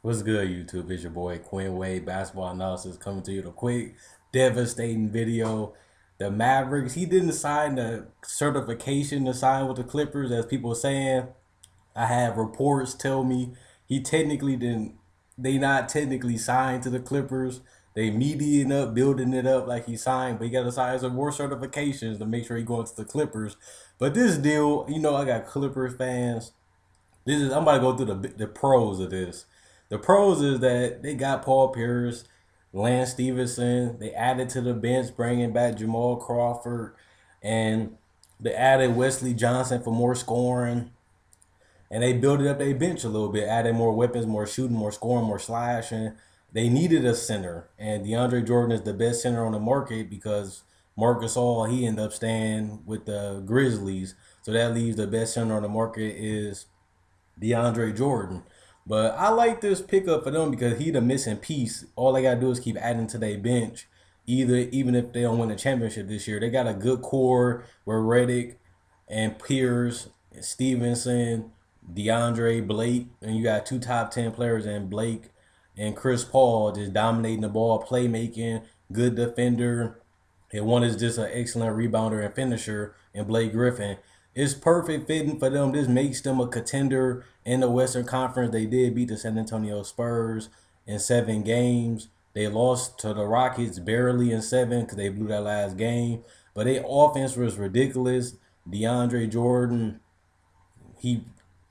What's good, YouTube? It's your boy Quinn Wade, basketball analysis, coming to you with a quick, devastating video. The Mavericks, he didn't sign the certification to sign with the Clippers, as people are saying. I have reports tell me he technically didn't. They not technically signed to the Clippers. They mediating up, building it up like he signed, but he got to sign some more certifications to make sure he going to the Clippers. But this deal, I got Clippers fans. I'm about to go through the pros of this. The pros is that they got Paul Pierce, Lance Stevenson. They added to the bench, bringing back Jamal Crawford, and they added Wesley Johnson for more scoring. And they built up their bench a little bit, added more weapons, more shooting, more scoring, more slashing. They needed a center, and Deandre Jordan is the best center on the market because Marcus All he ended up staying with the Grizzlies. So that leaves the best center on the market is Deandre Jordan. But I like this pickup for them because he the missing piece. All they gotta do is keep adding to their bench. Even if they don't win the championship this year, they got a good core with Redick and Pierce, and Stevenson, DeAndre Blake, and you got two top 10 players in Blake and Chris Paul just dominating the ball, playmaking, good defender. And one is just an excellent rebounder and finisher in Blake Griffin. It's perfect fitting for them. This makes them a contender in the Western Conference. They did beat the San Antonio Spurs in 7 games. They lost to the Rockets barely in 7 because they blew that last game. But their offense was ridiculous. DeAndre Jordan, he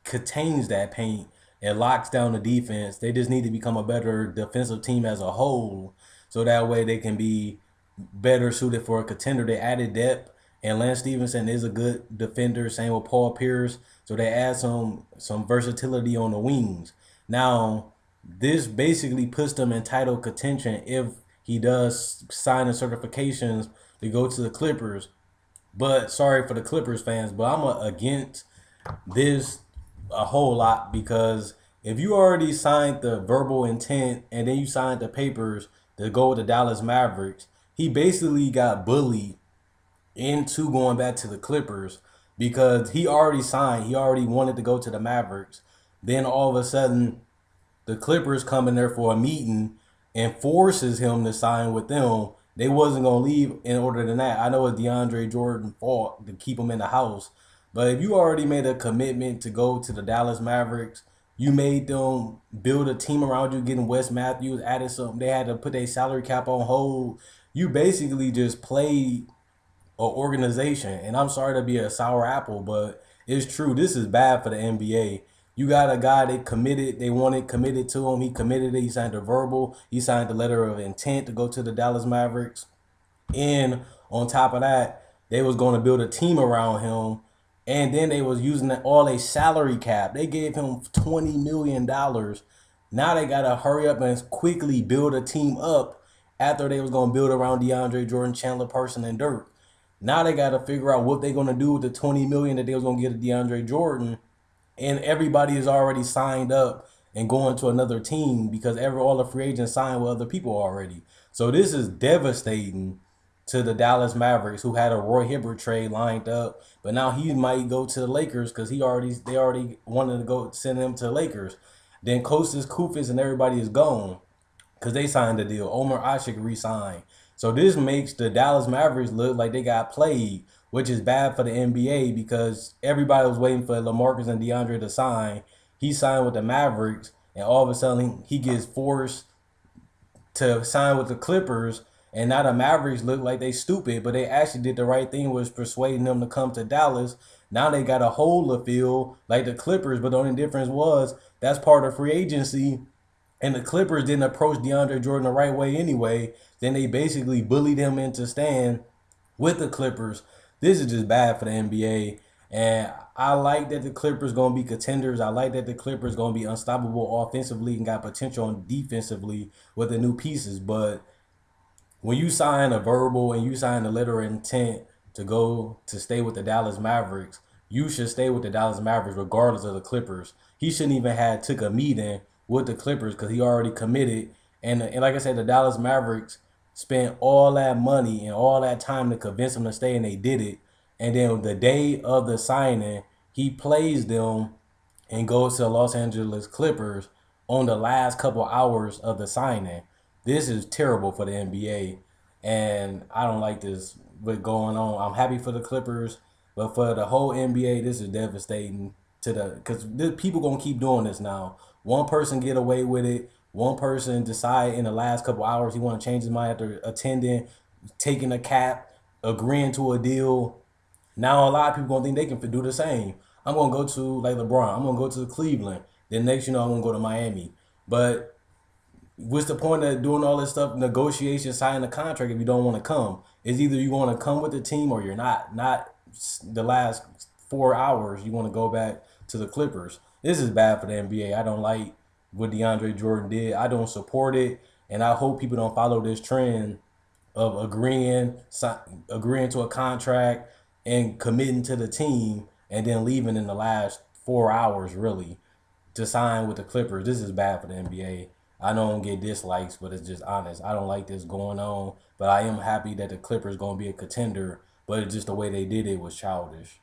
contains that paint and locks down the defense. They just need to become a better defensive team as a whole, so that way they can be better suited for a contender. They added depth, and Lance Stevenson is a good defender. Same with Paul Pierce. So they add some versatility on the wings. Now, this basically puts them in title contention if he does sign the certifications to go to the Clippers. But sorry for the Clippers fans, but I'm against this a whole lot because if you already signed the verbal intent and then you signed the papers to go with the Dallas Mavericks, he basically got bullied into going back to the Clippers because he already signed. He already wanted to go to the Mavericks. Then all of a sudden, the Clippers come in there for a meeting and forces him to sign with them. They wasn't gonna leave in order than that. I know it's DeAndre Jordan's fault to keep him in the house, but if you already made a commitment to go to the Dallas Mavericks, you made them build a team around you, getting Wes Matthews, added something. They had to put their salary cap on hold. You basically just played an organization. And I'm sorry to be a sour apple, but it's true. This is bad for the NBA. You got a guy they committed, they wanted committed to him. He committed it. He signed a verbal. He signed the letter of intent to go to the Dallas Mavericks. And on top of that, they was going to build a team around him. And then they was using all a salary cap. They gave him $20 million. Now they got to hurry up and quickly build a team up after they was going to build around DeAndre Jordan, Chandler Person, and Dirk. Now they got to figure out what they're going to do with the $20 million that they was going to get to DeAndre Jordan, and everybody is already signed up and going to another team because all the free agents signed with other people already. So this is devastating to the Dallas Mavericks, who had a Roy Hibbert trade lined up, but now he might go to the Lakers because they already wanted to go send him to the Lakers. Then Kostas Koufis and everybody is gone because they signed the deal. Omer Ashik re-signed. So this makes the Dallas Mavericks look like they got played, which is bad for the NBA because everybody was waiting for LaMarcus and DeAndre to sign. He signed with the Mavericks, and all of a sudden he gets forced to sign with the Clippers. And now the Mavericks look like they stupid, but they actually did the right thing, was persuading them to come to Dallas. Now they got a hold of field like the Clippers, but the only difference was that's part of free agency. And the Clippers didn't approach DeAndre Jordan the right way anyway. Then they basically bullied him into staying with the Clippers. This is just bad for the NBA. And I like that the Clippers going to be contenders. I like that the Clippers going to be unstoppable offensively and got potential on defensively with the new pieces. But when you sign a verbal and you sign a letter of intent to go to stay with the Dallas Mavericks, you should stay with the Dallas Mavericks regardless of the Clippers. He shouldn't even have took a meeting with the Clippers because he already committed. And like I said, the Dallas Mavericks spent all that money and all that time to convince him to stay, and they did it. And then the day of the signing, he plays them and goes to the Los Angeles Clippers. on the last couple hours of the signing. This is terrible for the NBA, and I don't like this what's going on. I'm happy for the Clippers, but for the whole NBA, this is devastating to the because people gonna keep doing this now. One person get away with it. One person decide in the last couple hours he want to change his mind after attending, taking a cap, agreeing to a deal. Now a lot of people gonna think they can do the same. I'm gonna go to like LeBron. I'm gonna go to Cleveland. Then next, I'm gonna go to Miami. But what's the point of doing all this stuff, negotiation, signing a contract if you don't want to come? It's either you want to come with the team or you're not. Not the last 4 hours you want to go back to the Clippers. This is bad for the NBA. I don't like what Deandre Jordan did. I don't support it, and I hope people don't follow this trend of agreeing to a contract and committing to the team and then leaving in the last 4 hours really to sign with the Clippers. This is bad for the NBA. I don't get dislikes, but it's just honest. I don't like this going on, but I am happy that the Clippers going to be a contender, but it's just the way they did it was childish.